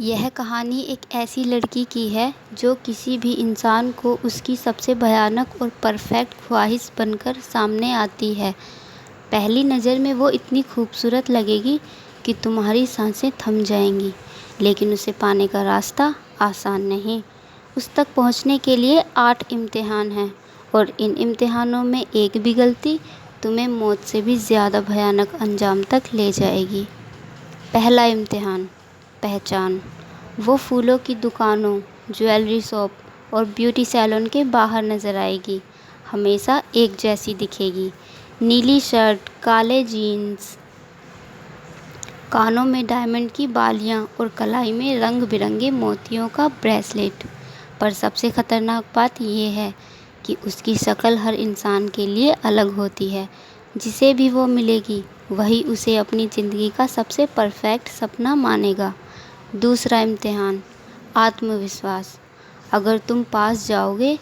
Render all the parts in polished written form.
यह कहानी एक ऐसी लड़की की है जो किसी भी इंसान को उसकी सबसे भयानक और परफेक्ट ख्वाहिश बनकर सामने आती है। पहली नज़र में वो इतनी खूबसूरत लगेगी कि तुम्हारी सांसें थम जाएंगी, लेकिन उसे पाने का रास्ता आसान नहीं। उस तक पहुंचने के लिए 8 इम्तिहान हैं और इन इम्तिहानों में एक भी गलती तुम्हें मौत से भी ज़्यादा भयानक अंजाम तक ले जाएगी। पहला इम्तिहान, पहचान। वो फूलों की दुकानों, ज्वेलरी शॉप और ब्यूटी सैलून के बाहर नज़र आएगी। हमेशा एक जैसी दिखेगी, नीली शर्ट, काले जीन्स, कानों में डायमंड की बालियां और कलाई में रंग बिरंगे मोतियों का ब्रेसलेट। पर सबसे ख़तरनाक बात यह है कि उसकी शक्ल हर इंसान के लिए अलग होती है। जिसे भी वो मिलेगी वही उसे अपनी ज़िंदगी का सबसे परफेक्ट सपना मानेगा। दूसरा इम्तिहान, आत्मविश्वास। अगर तुम पास जाओगे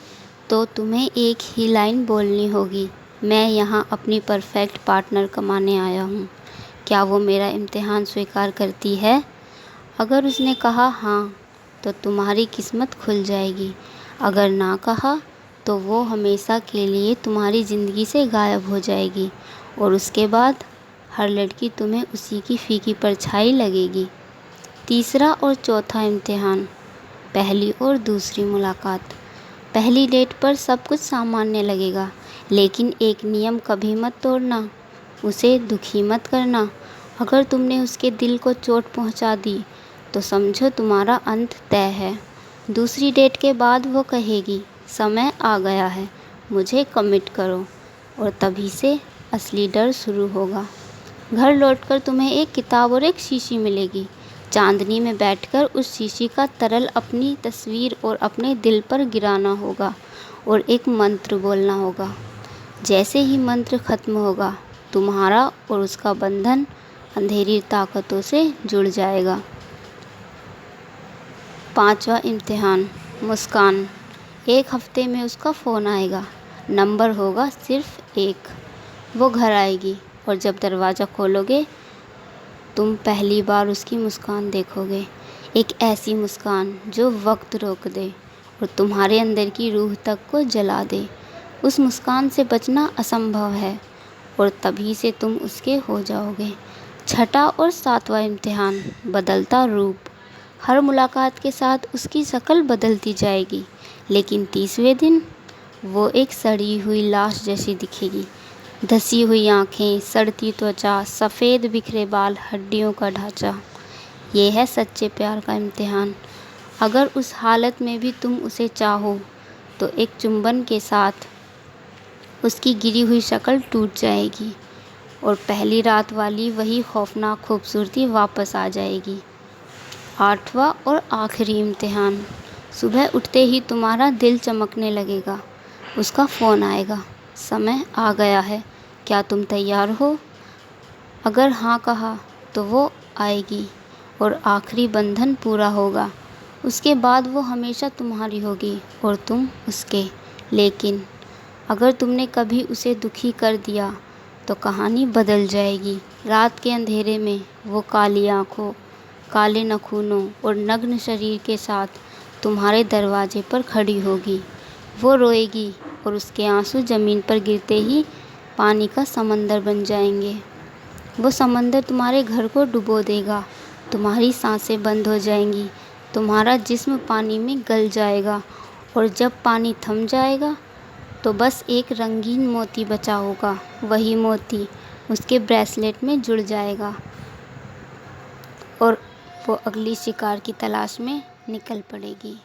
तो तुम्हें एक ही लाइन बोलनी होगी, मैं यहाँ अपनी परफेक्ट पार्टनर कमाने आया हूँ। क्या वो मेरा इम्तिहान स्वीकार करती है? अगर उसने कहा हाँ तो तुम्हारी किस्मत खुल जाएगी। अगर ना कहा तो वो हमेशा के लिए तुम्हारी ज़िंदगी से गायब हो जाएगी और उसके बाद हर लड़की तुम्हें उसी की फीकी परछाई लगेगी। तीसरा और चौथा इम्तिहान, पहली और दूसरी मुलाकात। पहली डेट पर सब कुछ सामान्य लगेगा, लेकिन एक नियम कभी मत तोड़ना, उसे दुखी मत करना। अगर तुमने उसके दिल को चोट पहुंचा दी तो समझो तुम्हारा अंत तय है। दूसरी डेट के बाद वो कहेगी समय आ गया है, मुझे कमिट करो, और तभी से असली डर शुरू होगा। घर लौटकर तुम्हें एक किताब और एक शीशी मिलेगी। चांदनी में बैठकर उस शीशी का तरल अपनी तस्वीर और अपने दिल पर गिराना होगा और एक मंत्र बोलना होगा। जैसे ही मंत्र खत्म होगा तुम्हारा और उसका बंधन अंधेरी ताकतों से जुड़ जाएगा। पांचवा इम्तिहान, मुस्कान। एक हफ्ते में उसका फ़ोन आएगा, नंबर होगा सिर्फ एक। वो घर आएगी और जब दरवाज़ा खोलोगे तुम पहली बार उसकी मुस्कान देखोगे। एक ऐसी मुस्कान जो वक्त रोक दे और तुम्हारे अंदर की रूह तक को जला दे। उस मुस्कान से बचना असंभव है और तभी से तुम उसके हो जाओगे। छठा और सातवां इम्तिहान, बदलता रूप। हर मुलाकात के साथ उसकी शक्ल बदलती जाएगी, लेकिन 30वें दिन वो एक सड़ी हुई लाश जैसी दिखेगी। धसी हुई आँखें, सड़ती त्वचा, सफ़ेद बिखरे बाल, हड्डियों का ढांचा। ये है सच्चे प्यार का इम्तिहान। अगर उस हालत में भी तुम उसे चाहो तो एक चुंबन के साथ उसकी गिरी हुई शक्ल टूट जाएगी और पहली रात वाली वही खौफनाक खूबसूरती वापस आ जाएगी। आठवां और आखिरी इम्तिहान, सुबह उठते ही तुम्हारा दिल चमकने लगेगा। उसका फ़ोन आएगा, समय आ गया है, क्या तुम तैयार हो? अगर हाँ कहा तो वो आएगी और आखिरी बंधन पूरा होगा। उसके बाद वो हमेशा तुम्हारी होगी और तुम उसके। लेकिन अगर तुमने कभी उसे दुखी कर दिया तो कहानी बदल जाएगी। रात के अंधेरे में वो काली आँखों, काले नाखूनों और नग्न शरीर के साथ तुम्हारे दरवाजे पर खड़ी होगी। वो रोएगी और उसके आंसू ज़मीन पर गिरते ही पानी का समंदर बन जाएंगे। वो समंदर तुम्हारे घर को डुबो देगा, तुम्हारी सांसें बंद हो जाएंगी, तुम्हारा जिस्म पानी में गल जाएगा और जब पानी थम जाएगा तो बस एक रंगीन मोती बचा होगा। वही मोती उसके ब्रेसलेट में जुड़ जाएगा और वो अगली शिकार की तलाश में निकल पड़ेगी।